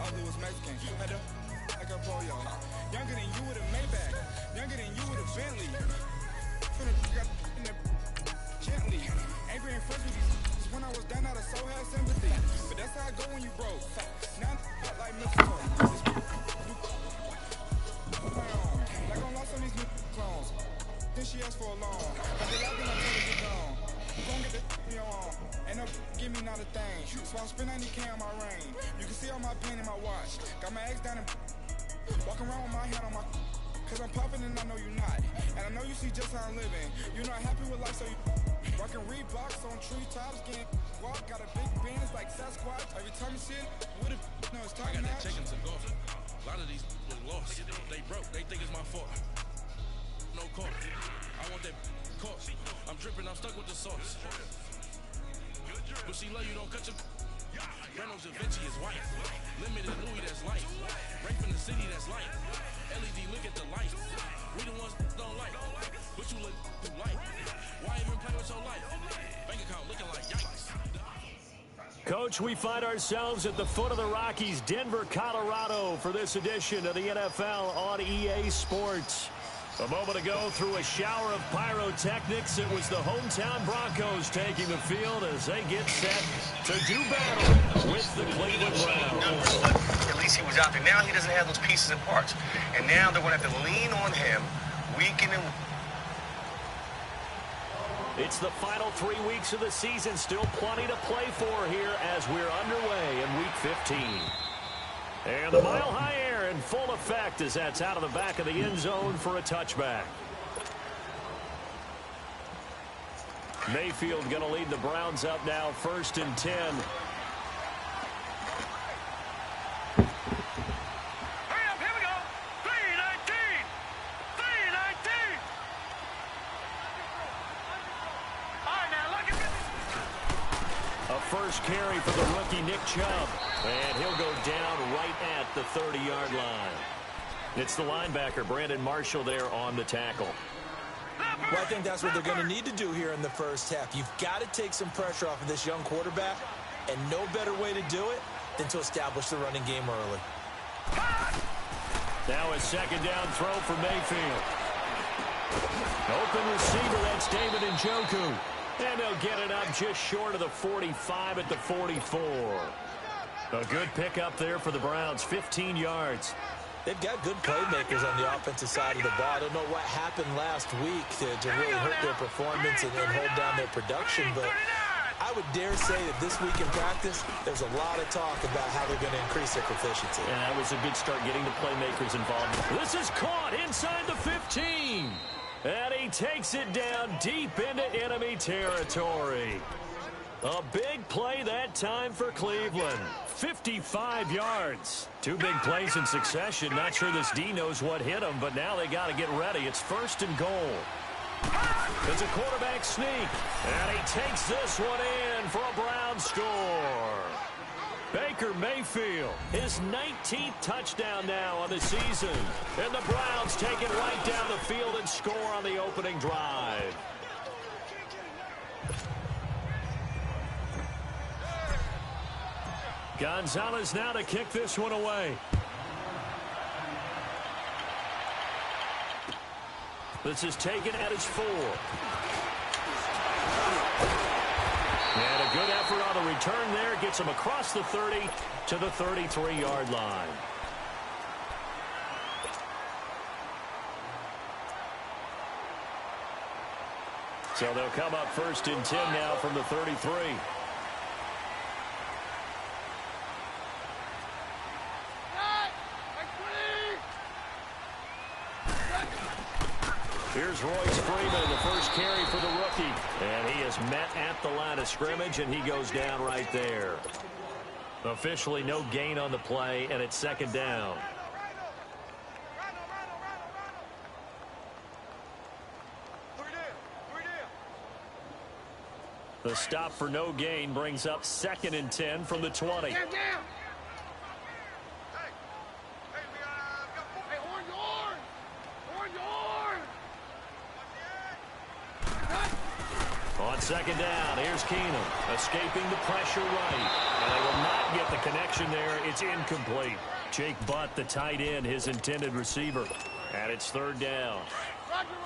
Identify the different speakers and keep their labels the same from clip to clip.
Speaker 1: other was Mexican. Had a like a polio. Younger than you with a Maybach. Younger than you with a Bentley. Finna got in that gently. Angry and first with these when I was down out of soul had sympathy. But that's how I go when you broke. Now I'm like mistletoe. Like I'm lost on these new clones. Then she asked for a loan. I did like when I told her get gone. Gon' get the me on. Ain't no give me not a thing. So I spend 90K on my ring. You can see all my pain in my watch. Got my ex down and walking around with my hand on my cause I'm popping and I know you not. And I know you see just how I'm living. You're not happy with life, so you rockin' Reeboks on treetops, getting walk. Got a big bands like Sasquatch. Every time you see it, with a no, it's time. I got that chicken to golf. A lot of these people lost. They broke. They think it's my fault. No court. I want that court. I'm dripping. I'm stuck with the sauce. But she love you. Don't cut your. Reynolds Da Vinci is white. Limited Louis, that's light. Right from the city, that's light. LED, look at the light. We the ones don't like. But you look too light. Why even play with your life? Bank account looking like yikes.
Speaker 2: Coach, we find ourselves at the foot of the Rockies, Denver, Colorado, for this edition of the NFL on EA Sports. A moment ago, through a shower of pyrotechnics, it was the hometown Broncos taking the field as they get set to do battle with the Cleveland Browns.
Speaker 3: At least he was out there. Now he doesn't have those pieces and parts. And now they're going to have to lean on him week in and
Speaker 2: It's the final 3 weeks of the season. Still plenty to play for here as we're underway in Week 15. And the mile-high air in full effect as that's out of the back of the end zone for a touchback. Mayfield going to lead the Browns up now, 1st and 10. First carry for the rookie Nick Chubb, and he'll go down right at the 30-yard line. It's the linebacker Brandon Marshall there on the tackle.
Speaker 4: Well, I think that's what they're going to need to do here in the first half. You've got to take some pressure off of this young quarterback, and no better way to do it than to establish the running game early.
Speaker 2: Now a second down throw for Mayfield. Open receiver, that's David Njoku. And they'll get it up just short of the 45 at the 44. A good pickup there for the Browns, 15 yards.
Speaker 4: They've got good playmakers on the offensive side of the ball. I don't know what happened last week to really hurt their performance and hold down their production, but I would dare say that this week in practice, there's a lot of talk about how they're going to increase their proficiency.
Speaker 2: And that was a good start getting the playmakers involved. This is caught inside the 15. And he takes it down deep into enemy territory. A big play that time for Cleveland. 55 yards. Two big plays in succession. Not sure this D knows what hit him, but now they got to get ready. It's 1st and goal. It's a quarterback sneak. And he takes this one in for a Brown score. Baker Mayfield, his 19th touchdown now on the season. And the Browns take it right down the field and score on the opening drive. Gonzalez now to kick this one away. This is taken at its 4. And a good effort on the return there. Gets him across the 30 to the 33-yard line. So they'll come up 1st and 10 now from the 33. Here's Royce Freeman, the first carry for the rookie. And he is met at the line of scrimmage, and he goes down right there. Officially no gain on the play, and it's 2nd down. The stop for no gain brings up 2nd and 10 from the 20. On second down, here's Keenum, escaping the pressure right. And they will not get the connection there. It's incomplete. Jake Butt, the tight end, his intended receiver. And it's third down.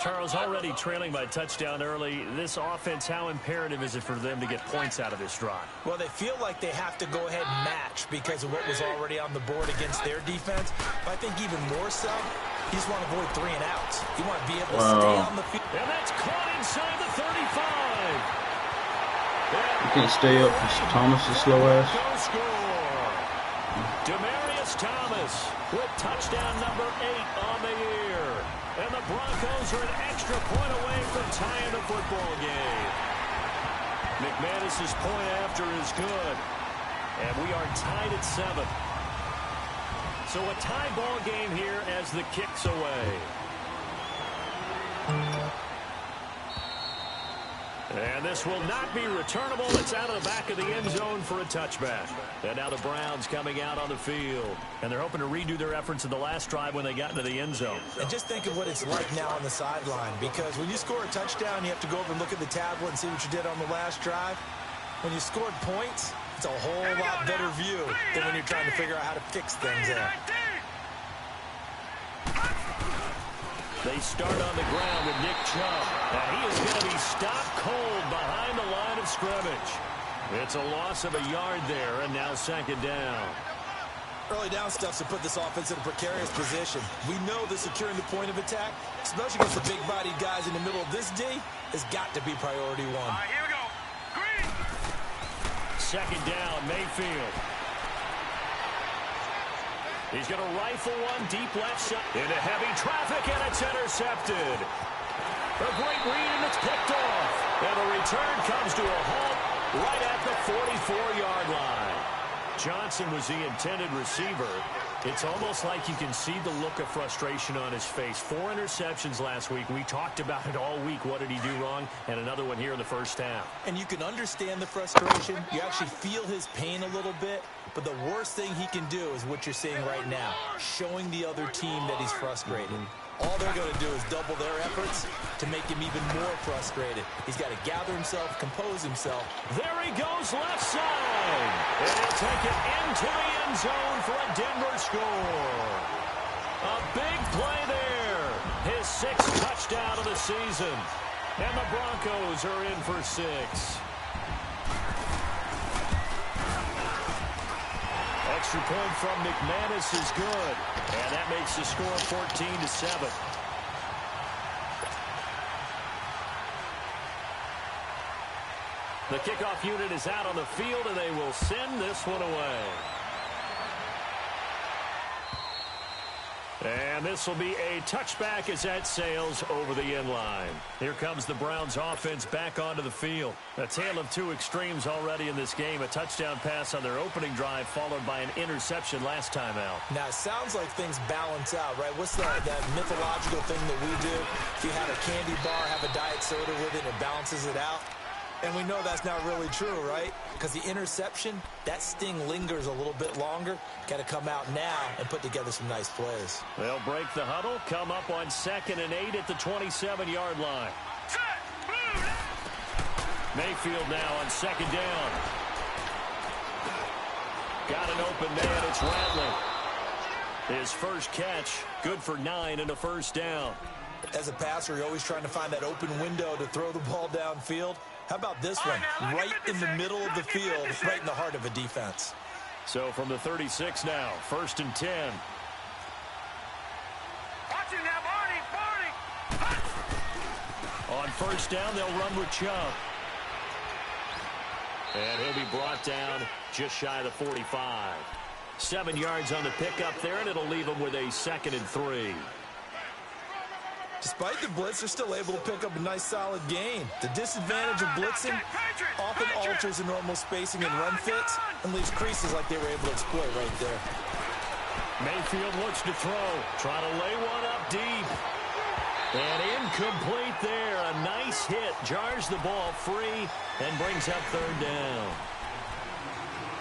Speaker 2: Charles, already trailing by touchdown early. This offense, how imperative is it for them to get points out of this drive?
Speaker 4: Well, they feel like they have to go ahead and match because of what was already on the board against their defense. But I think even more so, you just want to avoid 3 and outs. You want to be able to stay on the field.
Speaker 2: And that's caught inside the 35.
Speaker 5: You can't stay up because Thomas is slow ass.
Speaker 2: Demaryius Thomas with touchdown number 8 on the year. And the Broncos are an extra point away from tying the football game. McManus's point after is good. And we are tied at 7. So a tie ball game here as the kick's away. And this will not be returnable. It's out of the back of the end zone for a touchback. And now the Browns coming out on the field. And they're hoping to redo their efforts in the last drive when they got into the end zone.
Speaker 4: And just think of what it's like now on the sideline. Because when you score a touchdown, you have to go over and look at the tablet and see what you did on the last drive. When you scored points, it's a whole lot better view than when you're trying to figure out how to fix things there.
Speaker 2: They start on the ground with Nick Chubb. And he is going to be stopped cold behind the line of scrimmage. It's a loss of a yard there, and now second down.
Speaker 4: Early down stuffs to put this offense in a precarious position. We know that securing the point of attack, especially against the big-bodied guys in the middle of this D, has got to be priority 1.
Speaker 3: All right, here we go. Green.
Speaker 2: Second down, Mayfield. He's going to rifle one deep left side into heavy traffic, and it's intercepted. A great read, and it's picked off. And the return comes to a halt right at the 44-yard line. Johnson was the intended receiver. It's almost like you can see the look of frustration on his face. 4 interceptions last week. We talked about it all week. What did he do wrong? And another one here in the first half.
Speaker 4: And you can understand the frustration. You actually feel his pain a little bit. But the worst thing he can do is what you're seeing right now, showing the other team that he's frustrated. All they're going to do is double their efforts to make him even more frustrated. He's got to gather himself, compose himself.
Speaker 2: There he goes left side. And he'll take it into the end zone for a Denver score. A big play there. His 6th touchdown of the season. And the Broncos are in for 6. Extra point from McManus is good. And that makes the score 14-7. The kickoff unit is out on the field, and they will send this one away. And this will be a touchback as that sails over the end line. Here comes the Browns offense back onto the field. A tale of 2 extremes already in this game. A touchdown pass on their opening drive followed by an interception last time out.
Speaker 4: Now, it sounds like things balance out, right? What's that mythological thing that we do? If you have a candy bar, have a diet soda with it, it balances it out. And we know that's not really true, right? Because the interception, that sting lingers a little bit longer. Got to come out now and put together some nice plays.
Speaker 2: They'll break the huddle, come up on 2nd and 8 at the 27-yard line. Mayfield now on 2nd down. Got an open man, it's Rattler. His first catch, good for 9 and a first down.
Speaker 4: As a passer, you're always trying to find that open window to throw the ball downfield. How about this one? Right in the middle of the field, right in the heart of a defense.
Speaker 2: So from the 36 now, 1st and 10.
Speaker 3: Watch it now, Barney.
Speaker 2: On 1st down, they'll run with Chubb. And he'll be brought down just shy of the 45. 7 yards on the pickup there, and it'll leave him with a 2nd and 3.
Speaker 4: Despite the blitz, they're still able to pick up a nice, solid gain. The disadvantage of blitzing often alters the normal spacing and run fits and leaves creases like they were able to exploit right there.
Speaker 2: Mayfield looks to throw, trying to lay one up deep. And incomplete there. A nice hit, jars the ball free, and brings up 3rd down.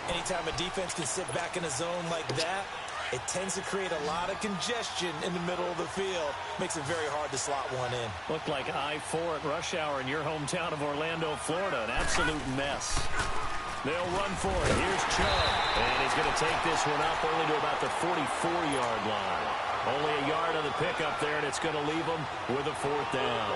Speaker 4: Anytime a defense can sit back in a zone like that, it tends to create a lot of congestion in the middle of the field. Makes it very hard to slot one in.
Speaker 2: Looked like I-4 at rush hour in your hometown of Orlando, Florida. An absolute mess. They'll run for it. Here's Chubb. And he's going to take this one up only to about the 44-yard line. Only a yard on the pickup there, and it's going to leave them with a 4th down.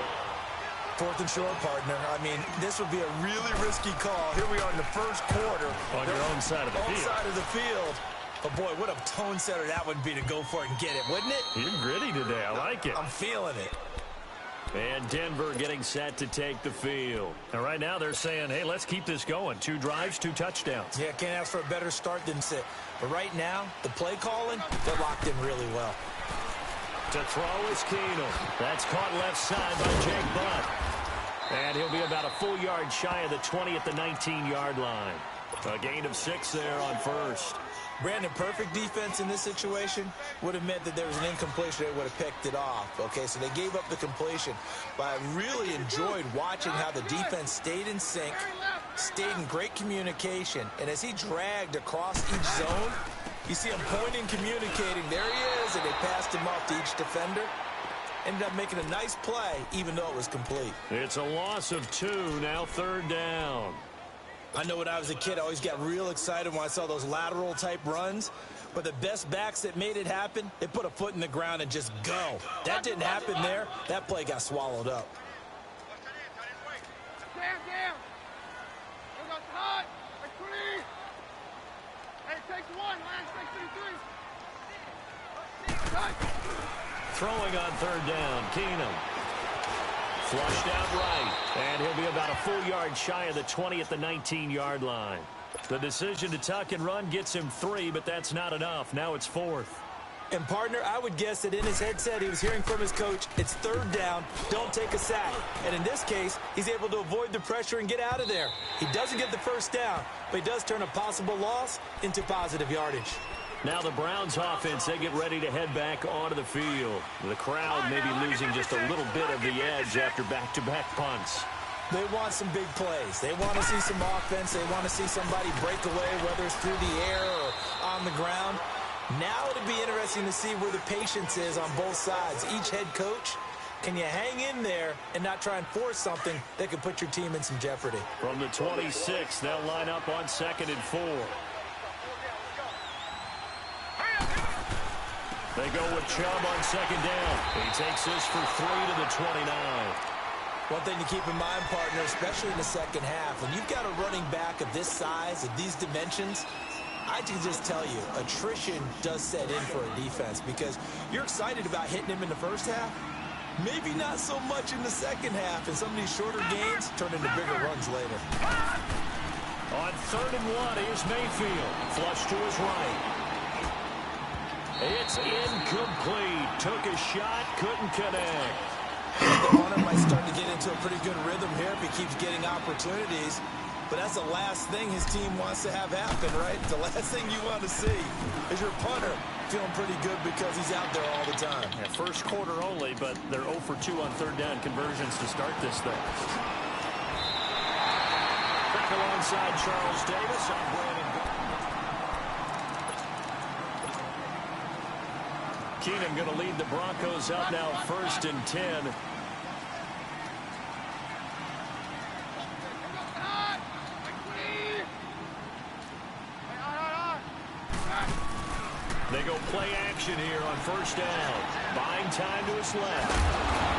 Speaker 4: 4th and short, partner. I mean, this would be a really risky call. Here we are in the first quarter.
Speaker 2: On your own side of the field.
Speaker 4: Side of the field. But, boy, what a tone setter that would be to go for it and get it, wouldn't it?
Speaker 2: You're gritty today. I like it.
Speaker 4: I'm feeling it.
Speaker 2: And Denver getting set to take the field. And right now they're saying, hey, let's keep this going. 2 drives, 2 touchdowns.
Speaker 4: Yeah, can't ask for a better start than sit. But right now, the play calling, they're locked in really well.
Speaker 2: To throw is Keenum. That's caught left side by Jake Butt. And he'll be about a full yard shy of the 20 at the 19-yard line. A gain of 6 there on first.
Speaker 4: Brandon, perfect defense in this situation would have meant that there was an incompletion. They would have picked it off. Okay, so they gave up the completion. But I really enjoyed watching how the defense stayed in sync, stayed in great communication. And as he dragged across each zone, you see him pointing, communicating. There he is, and they passed him off to each defender. Ended up making a nice play, even though it was complete.
Speaker 2: It's a loss of 2, now 3rd down.
Speaker 4: I know when I was a kid, I always got real excited when I saw those lateral-type runs. But the best backs that made it happen, they put a foot in the ground and just go. That didn't happen there. That play got swallowed up.
Speaker 2: Throwing on 3rd down, Keenum. Flushed out right, and he'll be about a full yard shy of the 20 at the 19-yard line. The decision to tuck and run gets him 3, but that's not enough. Now it's 4th.
Speaker 4: And, partner, I would guess that in his headset he was hearing from his coach, it's 3rd down, don't take a sack. And in this case, he's able to avoid the pressure and get out of there. He doesn't get the 1st down, but he does turn a possible loss into positive yardage.
Speaker 2: Now the Browns offense, they get ready to head back onto the field. The crowd may be losing just a little bit of the edge after back-to-back punts.
Speaker 4: They want some big plays. They want to see some offense. They want to see somebody break away, whether it's through the air or on the ground. Now it'll be interesting to see where the patience is on both sides. Each head coach, can you hang in there and not try and force something that could put your team in some jeopardy?
Speaker 2: From the 26, they'll line up on 2nd and 4. They go with Chubb on 2nd down. He takes this for 3 to the 29.
Speaker 4: One thing to keep in mind, partner, especially in the second half, when you've got a running back of this size, of these dimensions, I can just tell you, attrition does set in for a defense because you're excited about hitting him in the first half. Maybe not so much in the second half, and some of these shorter gains turn into bigger runs later.
Speaker 2: On 3rd and 1, here's Mayfield. Flush to his right. It's incomplete. Took a shot, couldn't connect.
Speaker 4: The runner might start to get into a pretty good rhythm here if he keeps getting opportunities. But that's the last thing his team wants to have happen, right? The last thing you want to see is your punter feeling pretty good because he's out there all the time.
Speaker 2: Yeah, first quarter only, but they're 0 for 2 on 3rd down conversions to start this thing. Back alongside Charles Davis, I'm Brandon. Keenum going to lead the Broncos up now 1st and 10. They go play action here on 1st down. Buying time to his left.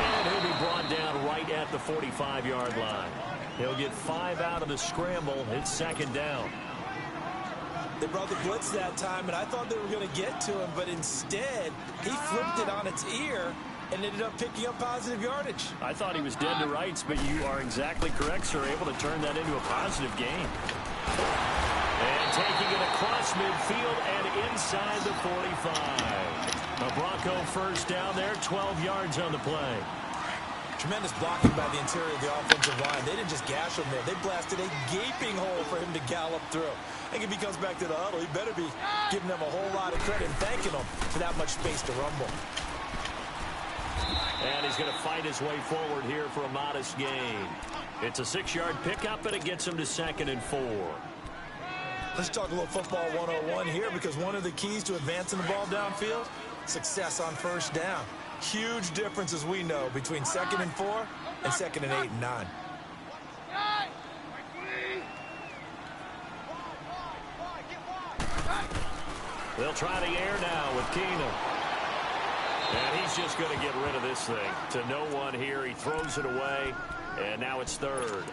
Speaker 2: And he'll be brought down right at the 45-yard line. He'll get 5 out of the scramble. It's 2nd down.
Speaker 4: They brought the blitz that time, and I thought they were going to get to him, but instead, he flipped it on its ear and ended up picking up positive yardage.
Speaker 2: I thought he was dead to rights, but you are exactly correct, sir. Able to turn that into a positive gain. And taking it across midfield and inside the 45. A Bronco 1st down there, 12 yards on the play.
Speaker 4: Tremendous blocking by the interior of the offensive line. They didn't just gash him there. They blasted a gaping hole for him to gallop through. I think if he comes back to the huddle, he better be giving them a whole lot of credit and thanking them for that much space to rumble.
Speaker 2: And he's going to fight his way forward here for a modest gain. It's a 6-yard pickup, but it gets him to 2nd and 4.
Speaker 4: Let's talk a little football 101 here, because one of the keys to advancing the ball downfield, success on first down. Huge difference, as we know, between 2nd and 4 and 2nd and 8 and 9.
Speaker 2: They'll try the air now with Keenum. And he's just going to get rid of this thing. To no one here. He throws it away, and now it's 3rd.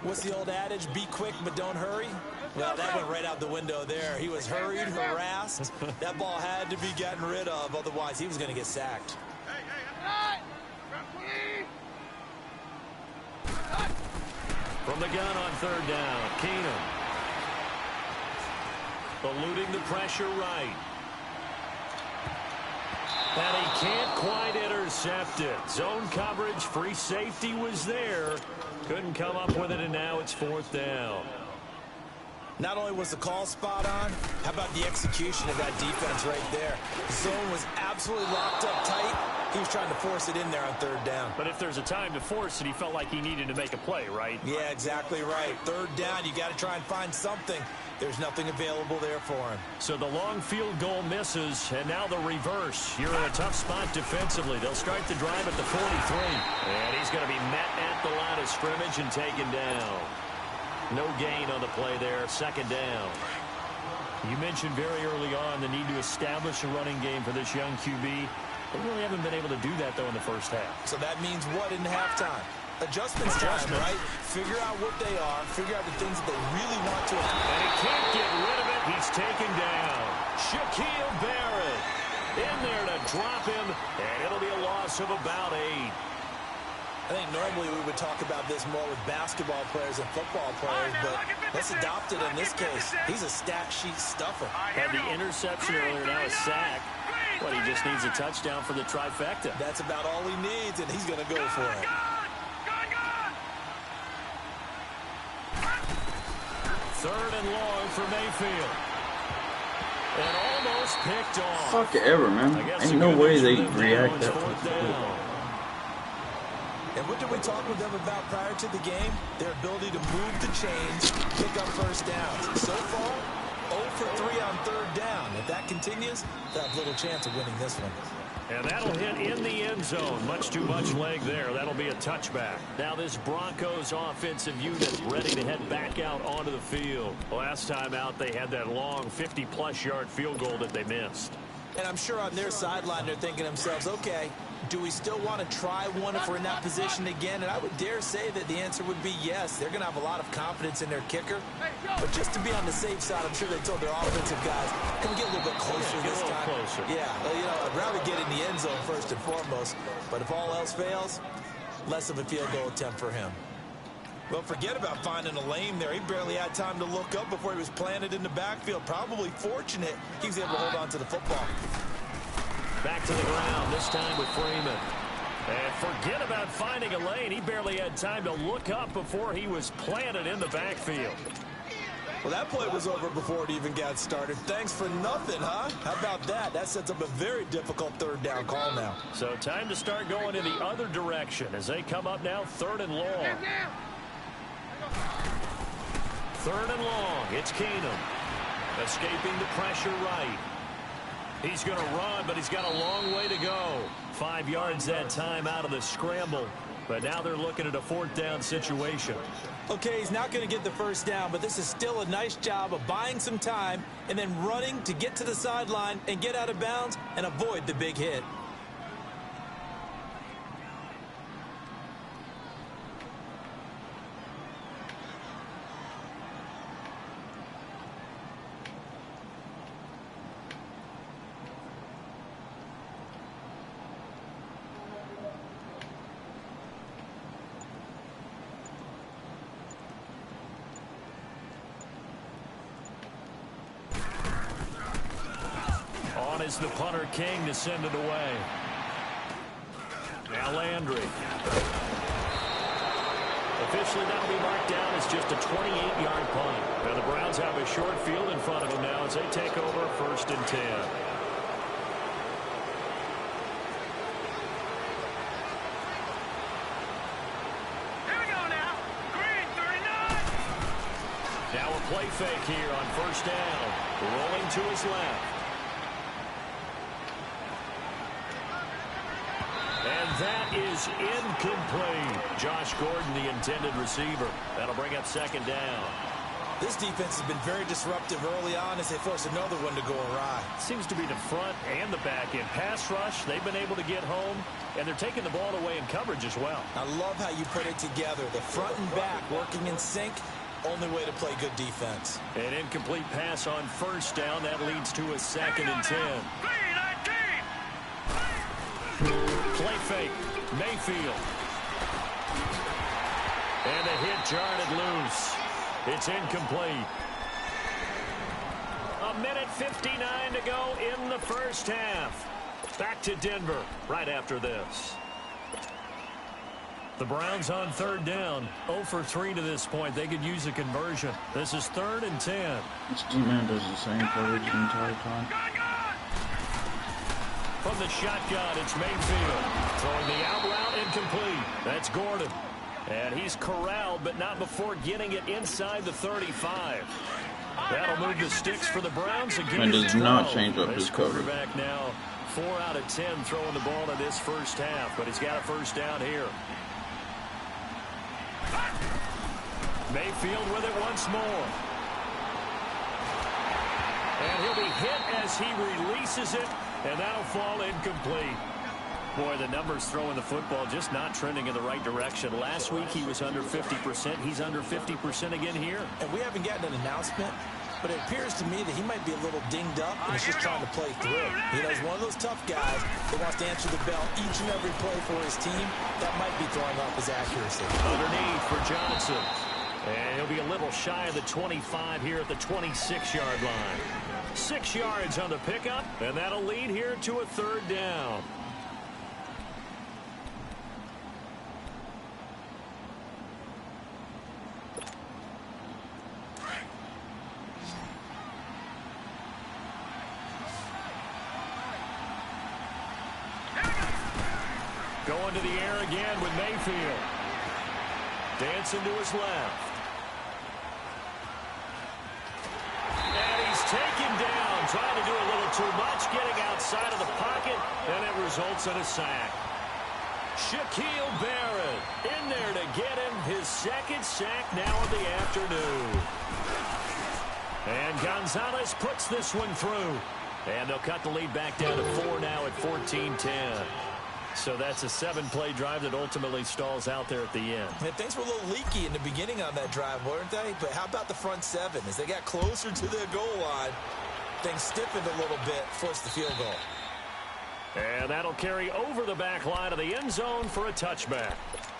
Speaker 4: What's the old adage? Be quick, but don't hurry. Well, that went right out the window there. He was hurried, harassed. That ball had to be gotten rid of, otherwise he was going to get sacked.
Speaker 2: From the gun on 3rd down, Keenum. Eluding the pressure right. And he can't quite intercept it. Zone coverage, free safety was there. Couldn't come up with it, and now it's 4th down.
Speaker 4: Not only was the call spot on, how about the execution of that defense right there? The zone was absolutely locked up tight. He was trying to force it in there on 3rd down.
Speaker 2: But if there's a time to force it, he felt like he needed to make a play, right?
Speaker 4: Yeah, exactly right. 3rd down, you got to try and find something. There's nothing available there for him.
Speaker 2: So the long field goal misses, and now the reverse. You're in a tough spot defensively. They'll start the drive at the 43. And he's going to be met at the line of scrimmage and taken down. No gain on the play there, 2nd down. You mentioned very early on the need to establish a running game for this young QB. They really haven't been able to do that, though, in the first half.
Speaker 4: So that means what in halftime? Adjustments time, right? Figure out what they are. Figure out the things that they really want to accomplish.
Speaker 2: And he can't get rid of it. He's taken down. Shaquille Barrett in there to drop him, and it'll be a loss of about 8.
Speaker 4: I think normally we would talk about this more with basketball players and football players, but let's adopt it in this case. He's a stat sheet stuffer.
Speaker 2: Had the interception earlier, now a sack. Well, he just needs a touchdown for the trifecta.
Speaker 4: That's about all he needs, and he's going to go for it.
Speaker 2: 3rd and long for Mayfield. And almost picked off.
Speaker 5: Fuck it ever, man. Ain't no way they react that way.
Speaker 4: And what did we talk with them about prior to the game? Their ability to move the chains, pick up first downs. So far, 0 for 3 on 3rd down. If that continues, they'll have little chance of winning this one.
Speaker 2: And that'll hit in the end zone. Much too much leg there. That'll be a touchback. Now this Broncos offensive unit ready to head back out onto the field. Last time out, they had that long 50-plus yard field goal that they missed.
Speaker 4: And I'm sure on their sideline, they're thinking to themselves, okay, do we still want to try one if we're in that position again? And I would dare say that the answer would be yes. They're going to have a lot of confidence in their kicker. But just to be on the safe side, I'm sure they told their offensive guys, can we get a little bit closer this time?
Speaker 2: Closer.
Speaker 4: Yeah, well, you know, I'd rather get in the end zone first and foremost. But if all else fails, less of a field goal attempt for him. Well, forget about finding a lane there. He barely had time to look up before he was planted in the backfield. Probably fortunate he was able to hold on to the football.
Speaker 2: Back to the ground, this time with Freeman. And forget about finding a lane. He barely had time to look up before he was planted in the backfield.
Speaker 4: Well, that play was over before it even got started. Thanks for nothing, huh? How about that? That sets up a very difficult 3rd down call now.
Speaker 2: So time to start going in the other direction as they come up now 3rd and long. 3rd and long. It's Keenum. Escaping the pressure right. He's going to run, but he's got a long way to go. 5 yards that time out of the scramble. But now they're looking at a 4th down situation.
Speaker 4: Okay, he's not going to get the first down, but this is still a nice job of buying some time and then running to get to the sideline and get out of bounds and avoid the big hit.
Speaker 2: Is the punter King to send it away. Now Landry. Officially that'll be marked down as just a 28-yard punt. Now the Browns have a short field in front of them now as they take over 1st and 10. play fake here on first down. Rolling to his left. And that is incomplete. Josh Gordon, the intended receiver. That'll bring up second down.
Speaker 4: This defense has been very disruptive early on as they force another one to go awry.
Speaker 2: Seems to be the front and the back end. Pass rush, they've been able to get home, and they're taking the ball away in coverage as well.
Speaker 4: I love how you put it together. The front and back working in sync. Only way to play good defense.
Speaker 2: An incomplete pass on first down. That leads to a 2nd and 10. Play fake. Mayfield. And a hit jarred it loose. It's incomplete. 1:59 to go in the first half. Back to Denver right after this. The Browns on third down. 0 for 3 to this point. They could use a conversion. This is 3rd and 10.
Speaker 5: This D-man does the same coverage the entire time.
Speaker 2: From the shotgun, it's Mayfield. Throwing the out route, incomplete. That's Gordon. And he's corralled, but not before getting it inside the 35. That'll move the sticks for the Browns again.
Speaker 5: And does not change up his cover.
Speaker 2: Quarterback now 4 out of 10 throwing the ball in this first half, but he's got a first down here. Mayfield with it once more. And he'll be hit as he releases it, and that'll fall incomplete. Boy, the numbers throwing the football just not trending in the right direction. Last week he was under 50%. He's under 50% again here.
Speaker 4: And we haven't gotten an announcement, but it appears to me that he might be a little dinged up and he's just trying to play through. He's one of those tough guys that wants to answer the bell each and every play for his team. That might be throwing off his accuracy.
Speaker 2: Underneath for Johnson. And he'll be a little shy of the 25 here at the 26-yard line. 6 yards on the pickup, and that'll lead here to a 3rd down. Going to the air again with Mayfield. Dancing to his left. And he's taken down, trying to do a little too much, getting outside of the pocket, and it results in a sack. Shaquille Barrett in there to get him his 2nd sack now of the afternoon. And Gonzalez puts this one through. And they'll cut the lead back down to 4 now at 14-10. So that's a 7-play drive that ultimately stalls out there at the end.
Speaker 4: And things were a little leaky in the beginning on that drive, weren't they? But how about the front 7? As they got closer to their goal line, things stiffened a little bit, forced the field goal.
Speaker 2: And that'll carry over the back line of the end zone for a touchback.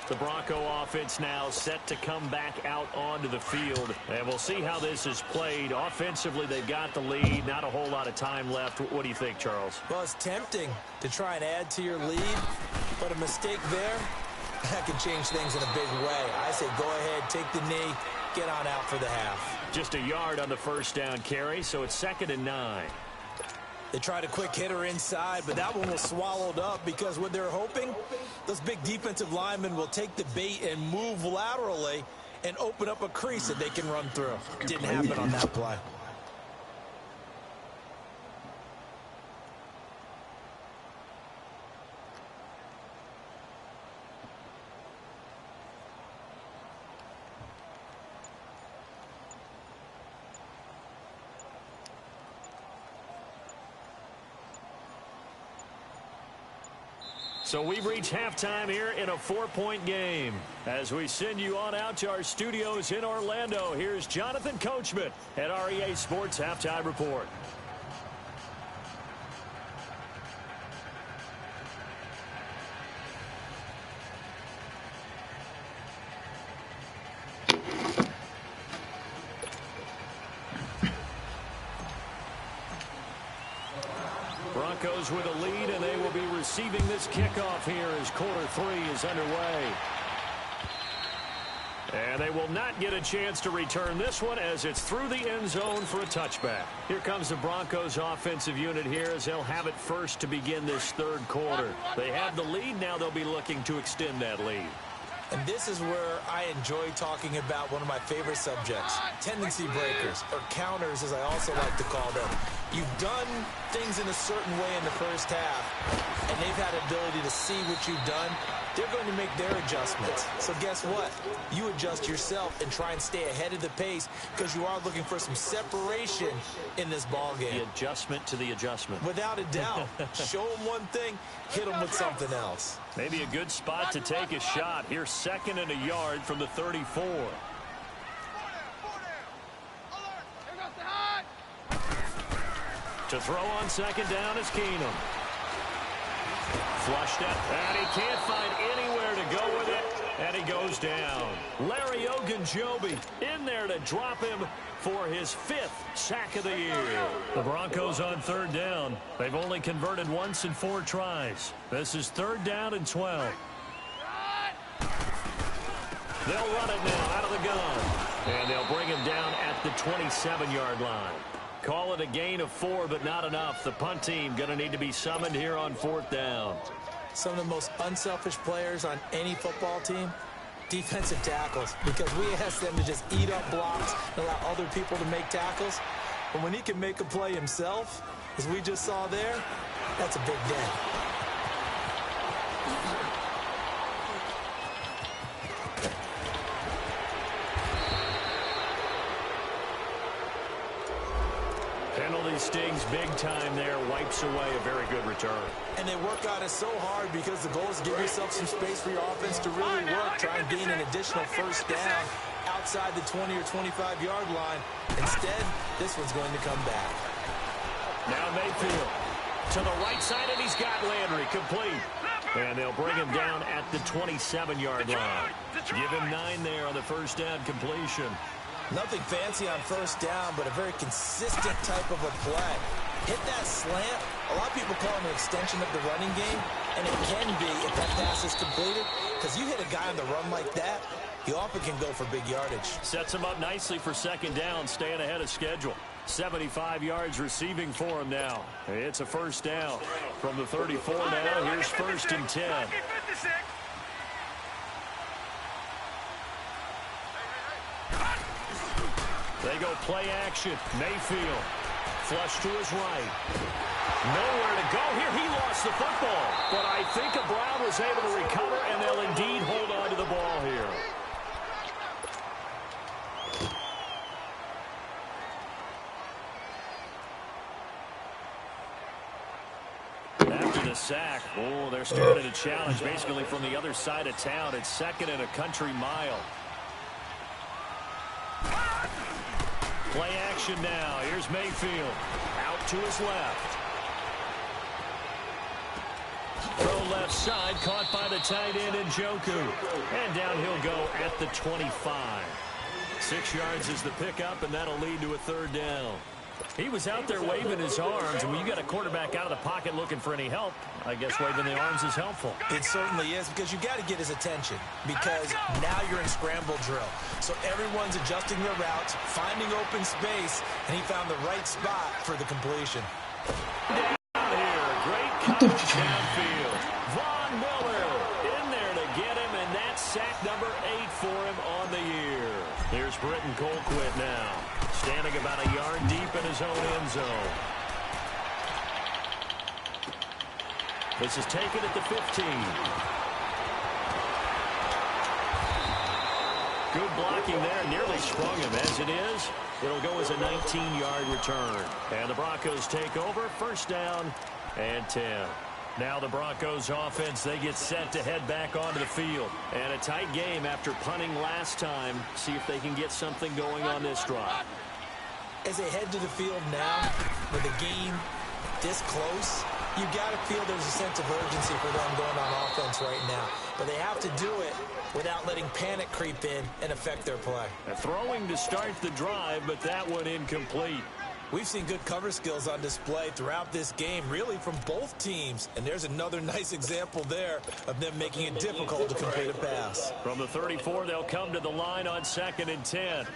Speaker 2: The Bronco offense now set to come back out onto the field. And we'll see how this is played. Offensively, they've got the lead. Not a whole lot of time left. What do you think, Charles?
Speaker 4: Well, it's tempting to try and add to your lead. But a mistake there, that can change things in a big way. I say go ahead, take the knee, get on out for the half.
Speaker 2: Just a yard on the first down carry, so it's 2nd and 9.
Speaker 4: They tried a quick hitter inside, but that one was swallowed up because what they're hoping, those big defensive linemen will take the bait and move laterally and open up a crease that they can run through. Didn't happen on that play.
Speaker 2: So we've reached halftime here in a 4-point game. As we send you on out to our studios in Orlando, here's Jonathan Coachman at REA Sports Halftime Report. Broncos with a lead, and they will be receiving this kickoff here as quarter 3 is underway. And they will not get a chance to return this one as it's through the end zone for a touchback. Here comes the Broncos offensive unit here as they'll have it first to begin this 3rd quarter. They have the lead. Now they'll be looking to extend that lead.
Speaker 4: And this is where I enjoy talking about one of my favorite subjects, tendency breakers, or counters as I also like to call them. You've done things in a certain way in the first half, and they've had ability to see what you've done. They're going to make their adjustments. So guess what? You adjust yourself and try and stay ahead of the pace because you are looking for some separation in this ball game.
Speaker 2: The adjustment to the adjustment.
Speaker 4: Without a doubt. Show them one thing, hit them with something else.
Speaker 2: Maybe a good spot to take a shot. Here's 2nd and a yard from the 34. To throw on 2nd down is Keenum. Flushed it, and he can't find anywhere to go with it, and he goes down. Larry Ogunjobi in there to drop him for his 5th sack of the year. The Broncos on 3rd down. They've only converted once in 4 tries. This is 3rd down and 12. They'll run it now out of the gun, and they'll bring him down at the 27-yard line. Call it a gain of 4, but not enough. The punt team going to need to be summoned here on 4th down.
Speaker 4: Some of the most unselfish players on any football team, defensive tackles, because we ask them to just eat up blocks and allow other people to make tackles. But when he can make a play himself, as we just saw there, that's a big day.
Speaker 2: Penalty stings big time there, wipes away a very good return.
Speaker 4: And they work on it so hard because the goal is to give yourself some space for your offense to really work. Try and gain an additional 1st down outside the 20 or 25-yard line. Instead, this one's going to come back.
Speaker 2: Now Mayfield to the right side, and he's got Landry complete. And they'll bring him down at the 27-yard line. Give him 9 there on the 1st down completion.
Speaker 4: Nothing fancy on 1st down, but a very consistent type of a play. Hit that slant. A lot of people call him an extension of the running game, and it can be if that pass is completed, because you hit a guy on the run like that, he often can go for big yardage.
Speaker 2: Sets him up nicely for 2nd down, staying ahead of schedule. 75 yards receiving for him now. It's a 1st down from the 34 now. Here's 1st and 10. They go play action. Mayfield. Flush to his right. Nowhere to go here. He lost the football. But I think Brown was able to recover, and they'll indeed hold on to the ball here. After the sack, they're starting to challenge basically from the other side of town. It's 2nd and a country mile. Play action now. Here's Mayfield. Out to his left. Throw left side. Caught by the tight end Njoku. And down he'll go at the 25. 6 yards is the pickup, and that'll lead to a 3rd down. He was out there waving his arms, and when you got a quarterback out of the pocket looking for any help, I guess waving the arms is helpful. It
Speaker 4: certainly is, because you got to get his attention, because now you're in scramble drill. So everyone's adjusting their routes, finding open space, and he found the right spot for the completion.
Speaker 2: Down here, great coverage downfield. Von Miller in there to get him, and that's sack number 8 for him on the year. Here's Britton Colquitt now, standing about a yard deep in his own end zone. This is taken at the 15. Good blocking there, nearly sprung him. As it is, it'll go as a 19-yard return. And the Broncos take over, 1st down and 10. Now the Broncos offense, they get set to head back onto the field. And a tight game after punting last time. See if they can get something going on this drive.
Speaker 4: As they head to the field now, with a game this close, you got to feel there's a sense of urgency for them going on offense right now. But they have to do it without letting panic creep in and affect their play.
Speaker 2: They're throwing to start the drive, but that one incomplete.
Speaker 4: We've seen good cover skills on display throughout this game, really from both teams. And there's another nice example there of them making it difficult to complete a pass.
Speaker 2: From the 34, they'll come to the line on 2nd and 10.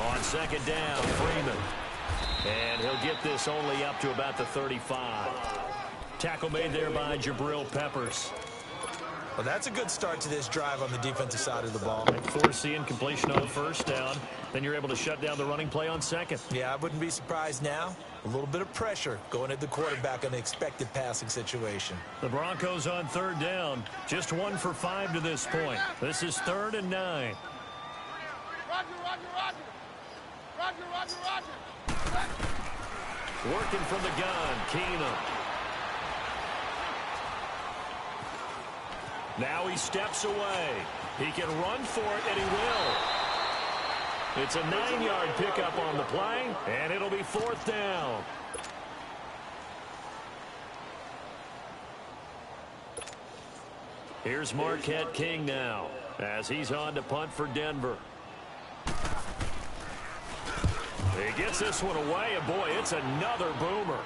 Speaker 2: On 2nd down, Freeman. And he'll get this only up to about the 35. Tackle made there by Jabril Peppers.
Speaker 4: Well, that's a good start to this drive on the defensive side of the ball.
Speaker 2: Force the incompletion on first down. Then you're able to shut down the running play on second.
Speaker 4: Yeah, I wouldn't be surprised now. A little bit of pressure going at the quarterback on the expected passing situation.
Speaker 2: The Broncos on third down. Just 1 for 5 to this point. This is 3rd and 9. Working from the gun, Keenum. Now he steps away. He can run for it, and he will. It's a 9-yard pickup on the play, and it'll be 4th down. Here's Marquette King now, as he's on to punt for Denver. He gets this one away, and boy, it's another boomer.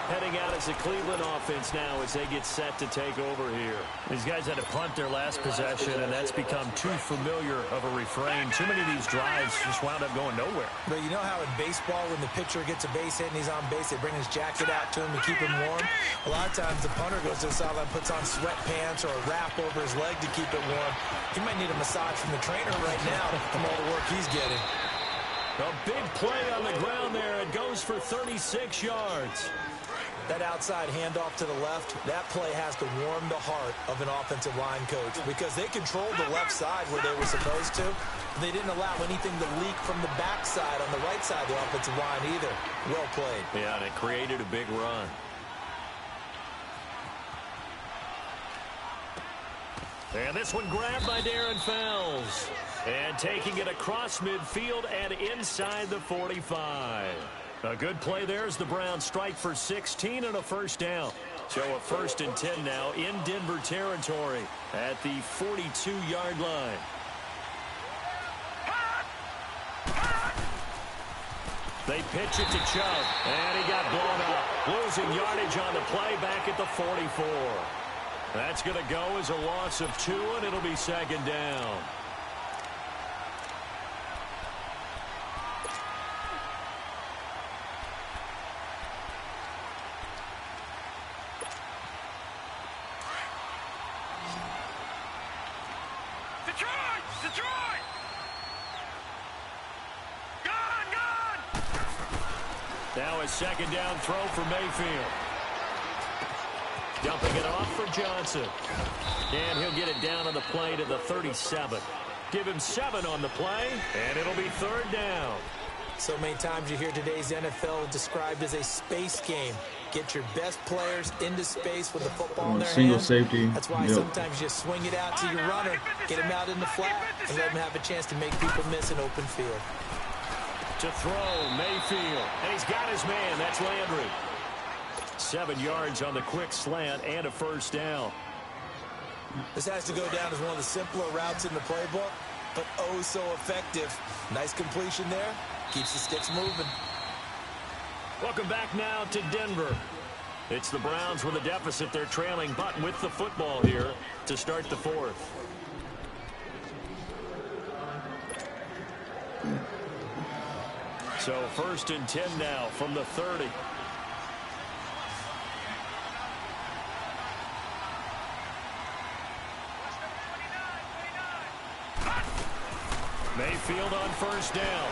Speaker 2: Heading out as a Cleveland offense now as they get set to take over here. These guys had to punt their last possession, and that's become too familiar of a refrain. Too many of these drives just wound up going nowhere.
Speaker 4: But you know how in baseball, when the pitcher gets a base hit and he's on base, they bring his jacket out to him to keep him warm? A lot of times the punter goes to the sideline, puts on sweatpants or a wrap over his leg to keep it warm. He might need a massage from the trainer right now from all the work he's getting.
Speaker 2: A big play on the ground there. It goes for 36 yards.
Speaker 4: That outside handoff to the left, that play has to warm the heart of an offensive line coach because they controlled the left side where they were supposed to. They didn't allow anything to leak from the backside on the right side of the offensive line either. Well played.
Speaker 2: Yeah, and it created a big run. And this one grabbed by Darren Fells. And taking it across midfield and inside the 45. A good play there as the Browns strike for 16 and a first down. So a 1st and 10 now in Denver territory at the 42-yard line. They pitch it to Chubb, and he got blown up. Losing yardage on the play back at the 44. That's going to go as a loss of 2, and it'll be 2nd down. Now a 2nd down throw for Mayfield. Dumping it off for Johnson. And he'll get it down on the play to the 37. Give him 7 on the play, and it'll be 3rd down.
Speaker 4: So many times you hear today's NFL described as a space game. Get your best players into space with the football in their hand.
Speaker 5: Safety.
Speaker 4: That's why sometimes you swing it out to your runner, get him out in the flat, and let him have a chance to make people miss an open field.
Speaker 2: To throw, Mayfield. And he's got his man. That's Landry. 7 yards on the quick slant and a first down.
Speaker 4: This has to go down as one of the simpler routes in the playbook, but oh so effective. Nice completion there. Keeps the sticks moving.
Speaker 2: Welcome back now to Denver. It's the Browns with a deficit. They're trailing, but with the football here to start the 4th. So 1st and 10 now from the 30. Mayfield on first down.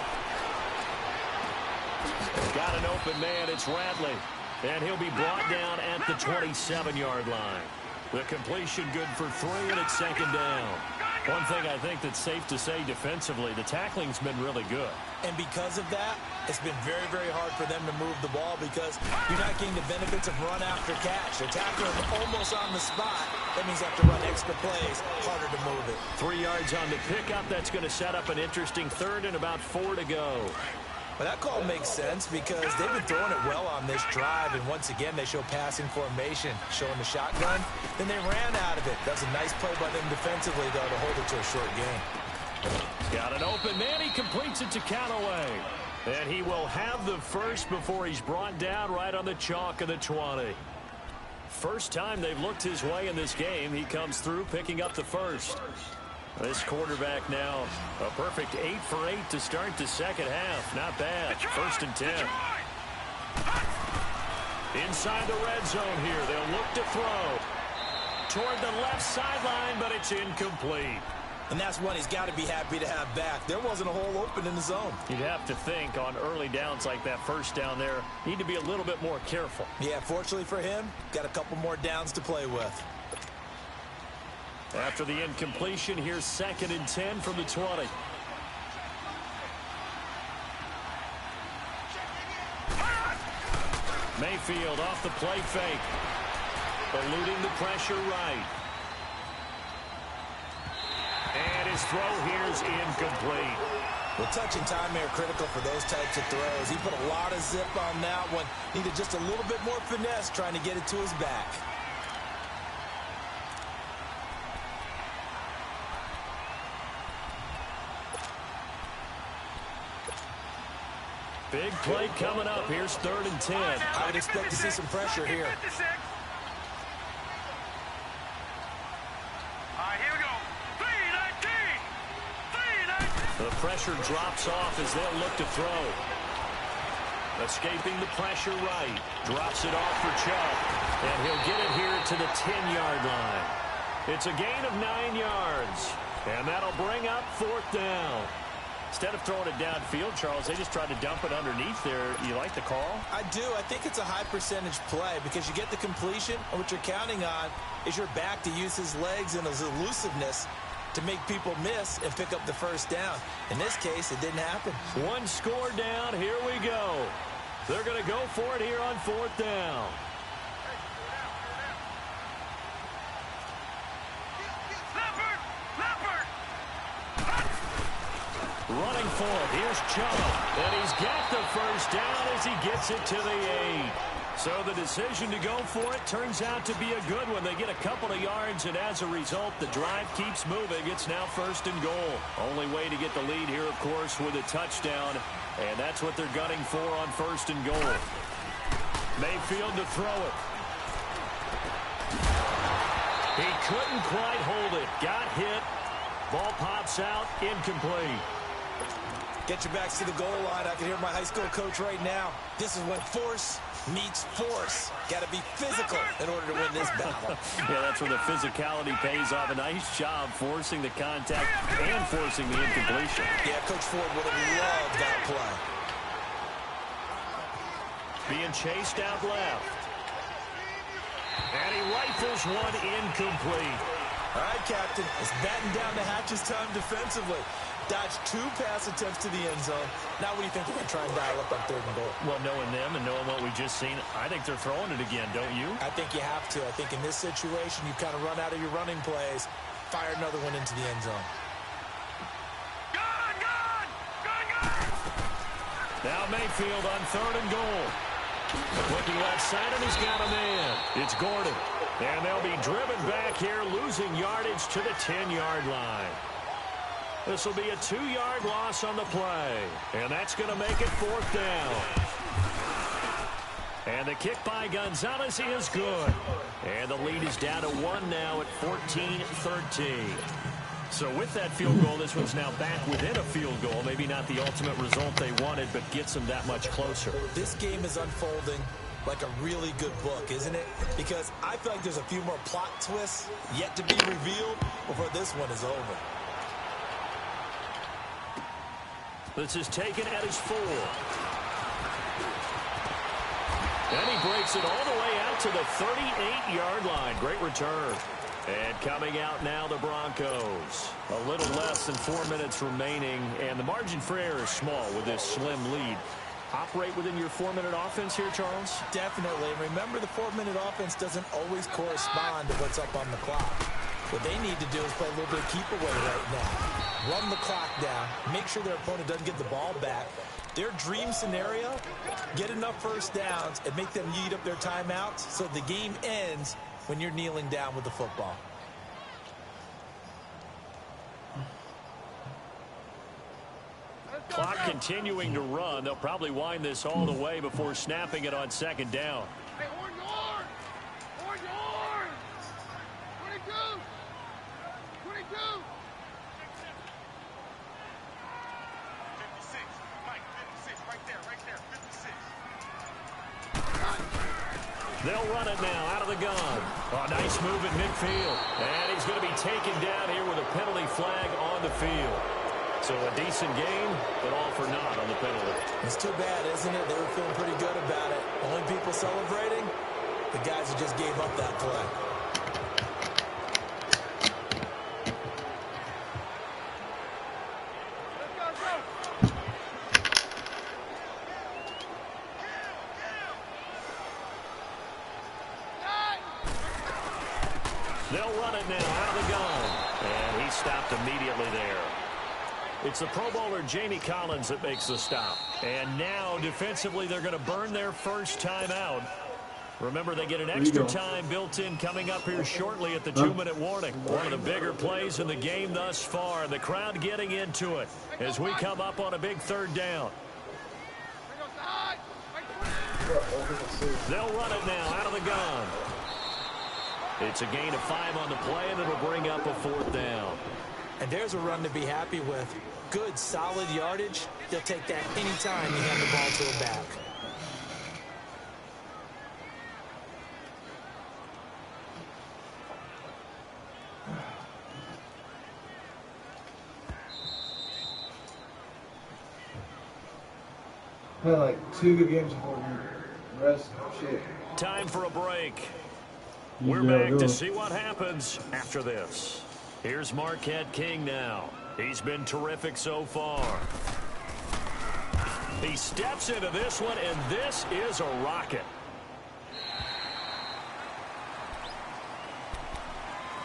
Speaker 2: Got an open man. It's Radley. And he'll be brought down at the 27-yard line. The completion good for 3, and it's 2nd down. One thing I think that's safe to say defensively, the tackling's been really good.
Speaker 4: And because of that, it's been very, very hard for them to move the ball because you're not getting the benefits of run after catch. They're tackling almost on the spot. That means they have to run extra plays, harder to move it.
Speaker 2: 3 yards on the pickup. That's going to set up an interesting 3rd and about 4 to go.
Speaker 4: Well, that call makes sense because they've been throwing it well on this drive, and once again, they show passing formation, showing the shotgun. Then they ran out of it. That was a nice play by them defensively, though, to hold it to a short game.
Speaker 2: Got an open man. He completes it to Callaway. And he will have the first before he's brought down right on the chalk of the 20. First time they've looked his way in this game. He comes through picking up the first. This quarterback now, a perfect 8 for 8 to start the second half. Not bad. 1st and 10. Inside the red zone here. They'll look to throw. Toward the left sideline, but it's incomplete.
Speaker 4: And that's one he's got to be happy to have back. There wasn't a hole open in the zone.
Speaker 2: You'd have to think on early downs like that, first down there, need to be a little bit more careful.
Speaker 4: Yeah, fortunately for him, got a couple more downs to play with.
Speaker 2: After the incompletion, here's 2nd and 10 from the 20. Mayfield off the play fake. Eluding the pressure right. And his throw here's incomplete.
Speaker 4: Well, touch and time are critical for those types of throws. He put a lot of zip on that one. Needed just a little bit more finesse trying to get it to his back.
Speaker 2: Big play coming up. Here's 3rd and 10.
Speaker 4: I would expect to see some pressure here.
Speaker 2: The pressure drops off as they'll look to throw. Escaping the pressure right. Drops it off for Chubb. And he'll get it here to the 10-yard line. It's a gain of 9 yards. And that'll bring up 4th down. Instead of throwing it downfield, Charles, they just tried to dump it underneath there. You like the call?
Speaker 4: I do. I think it's a high percentage play because you get the completion, and what you're counting on is your back to use his legs and his elusiveness to make people miss and pick up the 1st down. In this case, it didn't happen.
Speaker 2: One score down. Here we go. They're going to go for it here on 4th down. Running for it. Here's Chubb. And he's got the 1st down as he gets it to the 8. So the decision to go for it turns out to be a good one. They get a couple of yards, and as a result, the drive keeps moving. It's now 1st and goal. Only way to get the lead here, of course, with a touchdown. And that's what they're gunning for on 1st and goal. Mayfield to throw it. He couldn't quite hold it. Got hit. Ball pops out. Incomplete.
Speaker 4: Get your backs to the goal line. I can hear my high school coach right now. This is when force meets force. Got to be physical in order to win this battle.
Speaker 2: Yeah, that's where the physicality pays off. A nice job forcing the contact and forcing the incompletion.
Speaker 4: Yeah, Coach Ford would have loved that play.
Speaker 2: Being chased out left. And he rifles one incomplete.
Speaker 4: All right, Captain. It's batten down the hatches time defensively. Dodged 2 pass attempts to the end zone. Now what do you think they're going to try and dial up on 3rd and goal?
Speaker 2: Well, knowing them and knowing what we just seen, I think they're throwing it again, don't you?
Speaker 4: I think you have to. I think in this situation, you kind of run out of your running plays, fire another one into the end zone.
Speaker 2: Now Mayfield on 3rd and goal. Looking left side, and he's got a man. It's Gordon. And they'll be driven back here, losing yardage to the 10-yard line. This will be a 2-yard loss on the play. And that's going to make it 4th down. And the kick by Gonzalez is good. And the lead is down to 1 now at 14-13. So with that field goal, this one's now back within a field goal. Maybe not the ultimate result they wanted, but gets them that much closer.
Speaker 4: This game is unfolding like a really good book, isn't it? Because I feel like there's a few more plot twists yet to be revealed before this one is over.
Speaker 2: This is taken at his 4. And he breaks it all the way out to the 38-yard line. Great return. And coming out now, the Broncos. A little less than 4 minutes remaining, and the margin for error is small with this slim lead. Operate within your 4-minute offense here, Charles?
Speaker 4: Definitely. Remember, the 4-minute offense doesn't always correspond to what's up on the clock. What they need to do is play a little bit of keep away right now. Run the clock down. Make sure their opponent doesn't get the ball back. Their dream scenario, get enough 1st downs and make them eat up their timeouts so the game ends when you're kneeling down with the football.
Speaker 2: Clock continuing to run. They'll probably wind this all the way before snapping it on 2nd down.
Speaker 6: Hey, on yard! On yard! 22! 22!
Speaker 2: They'll run it now out of the gun. A nice move at midfield. And he's going to be taken down here with a penalty flag on the field. So a decent game, but all for naught on the penalty.
Speaker 4: It's too bad, isn't it? They were feeling pretty good about it. Only people celebrating, the guys who just gave up that play.
Speaker 2: They'll run it now out of the gun. And he stopped immediately there. It's the Pro Bowler Jamie Collins that makes the stop. And now, defensively, they're going to burn their first time out. Remember, they get an extra time built in coming up here shortly at the 2-minute warning. One of the bigger plays in the game thus far. And the crowd getting into it as we come up on a big 3rd down. They'll run it now out of the gun. It's a gain of 5 on the play, and it'll bring up a 4th down.
Speaker 4: And there's a run to be happy with. Good, solid yardage. They'll take that anytime you hand the ball to a back.
Speaker 6: Had like 2 good games before the rest. Shit.
Speaker 2: Time for a break. We're back to see what happens after this. Here's Marquette King now. He's been terrific so far. He steps into this one, and this is a rocket.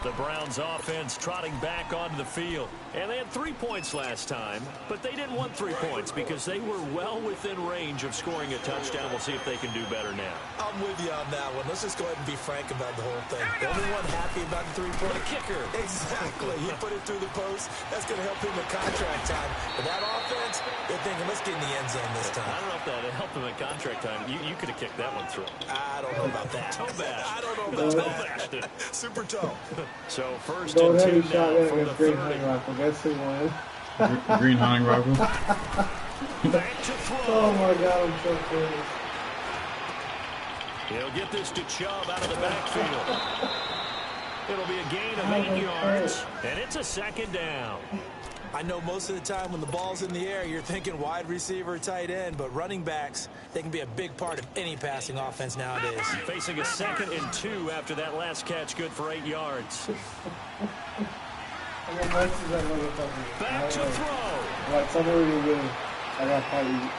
Speaker 2: The Browns offense trotting back onto the field. And they had 3 points last time, but they didn't want 3 points because they were well within range of scoring a touchdown. We'll see if they can do better now.
Speaker 4: I'm with you on that one. Let's just go ahead and be frank about the whole thing. The only one happy about the 3-point
Speaker 2: kicker.
Speaker 4: Exactly. He put it through the post. That's going to help him with contract time. But that offense, they're thinking, let's get in the end zone this time.
Speaker 2: I don't know if that helped him at contract time. You could have kicked that one through.
Speaker 4: I don't know about that.
Speaker 2: Toe bash.
Speaker 4: I don't know about
Speaker 2: that.
Speaker 4: Super toe.
Speaker 2: So first
Speaker 6: Don't
Speaker 2: and
Speaker 6: have
Speaker 2: 2
Speaker 6: you shot
Speaker 2: now
Speaker 6: in
Speaker 2: from the
Speaker 6: against Green
Speaker 2: 30.
Speaker 6: Hunting Rifle. That's who won.
Speaker 5: Green Hunting Rifle.
Speaker 2: Back to throw.
Speaker 6: Oh my God, I'm so curious.
Speaker 2: He'll get this to Chubb out of the backfield. It'll be a gain of 8 yards, and it's a 2nd down.
Speaker 4: I know most of the time when the ball's in the air, you're thinking wide receiver, tight end, but running backs, they can be a big part of any passing offense nowadays.
Speaker 2: Facing a 2nd and 2 after that last catch, good for 8 yards. Back to throw.
Speaker 6: Like, somewhere really good. I got fight.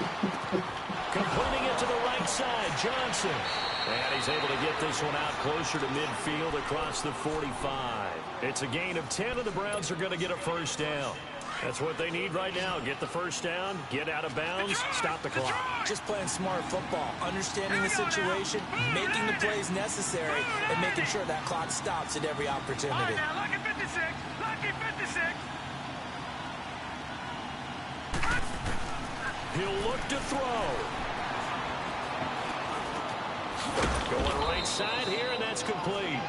Speaker 2: Completing it to the right side, Johnson. And he's able to get this one out closer to midfield across the 45. It's a gain of 10, and the Browns are going to get a 1st down. That's what they need right now. Get the 1st down, get out of bounds, stop the clock.
Speaker 4: Just playing smart football, understanding the situation, making the plays necessary, and making sure that clock stops at every opportunity.
Speaker 7: Lucky 56. Lucky 56.
Speaker 2: He'll look to throw. Going right side here, and that's complete.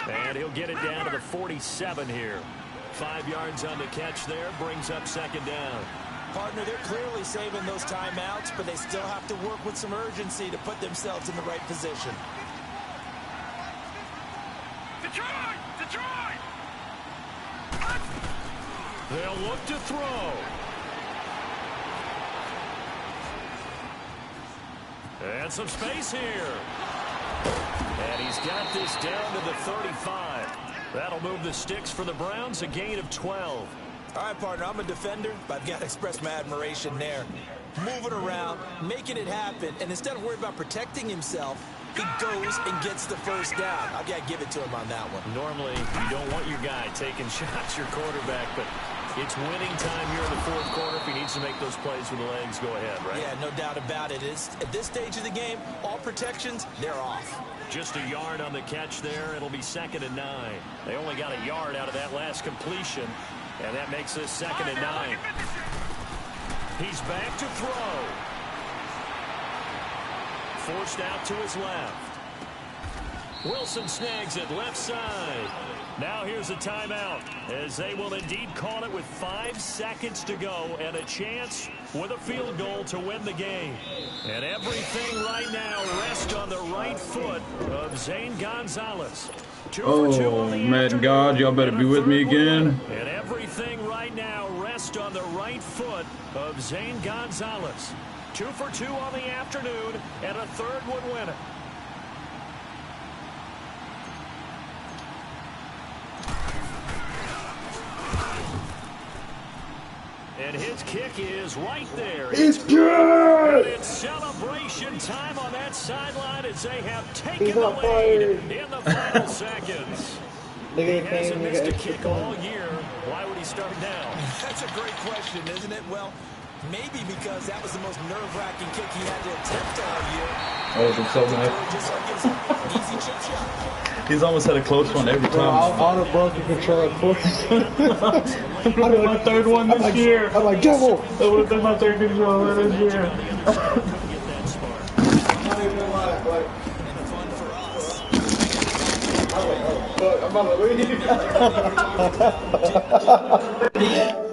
Speaker 2: And he'll get it down to the 47 here. 5 yards on the catch there, brings up 2nd down.
Speaker 4: Partner, they're clearly saving those timeouts, but they still have to work with some urgency to put themselves in the right position.
Speaker 7: Detroit! Detroit!
Speaker 2: They'll look to throw. And some space here. And he's got this down to the 35. That'll move the sticks for the Browns, a gain of 12.
Speaker 4: All right, partner, I'm a defender, but I've got to express my admiration there. Moving around, making it happen, and instead of worrying about protecting himself, he goes and gets the 1st down. I've got to give it to him on that one.
Speaker 2: Normally, you don't want your guy taking shots, your quarterback, but it's winning time here in the 4th quarter. If he needs to make those plays with the legs, go ahead, right?
Speaker 4: Yeah, no doubt about it. At this stage of the game, all protections, they're off.
Speaker 2: Just a yard on the catch there. It'll be 2nd and 9. They only got a yard out of that last completion, and that makes this 2nd and 9. He's back to throw. Forced out to his left. Wilson snags it left side. Now here's a timeout, as they will indeed call it with 5 seconds to go and a chance with a field goal to win the game. And everything right now rests on the right foot of Zane Gonzalez. 2 for 2 on the
Speaker 5: man, God, y'all better be with me again.
Speaker 2: And everything right now rests on the right foot of Zane Gonzalez. 2 for 2 on the afternoon, and a third would win it. And his kick is right there.
Speaker 6: It's good!
Speaker 2: It's celebration time on that sideline as they have taken the lead in the final seconds. He hasn't missed a kick all year. Why would he start now?
Speaker 4: That's a great question, isn't it? Well, maybe because that was the most nerve-wracking kick he had to attempt all year.
Speaker 5: Oh, it's so nice.
Speaker 4: Just like his easy chip shot.
Speaker 5: He's almost had a close one every time.
Speaker 6: I would have broken control at first. I did my third one this year. I'm like, devil! That would have been my third controller this year.
Speaker 4: Fun for us.
Speaker 6: I'm about to leave.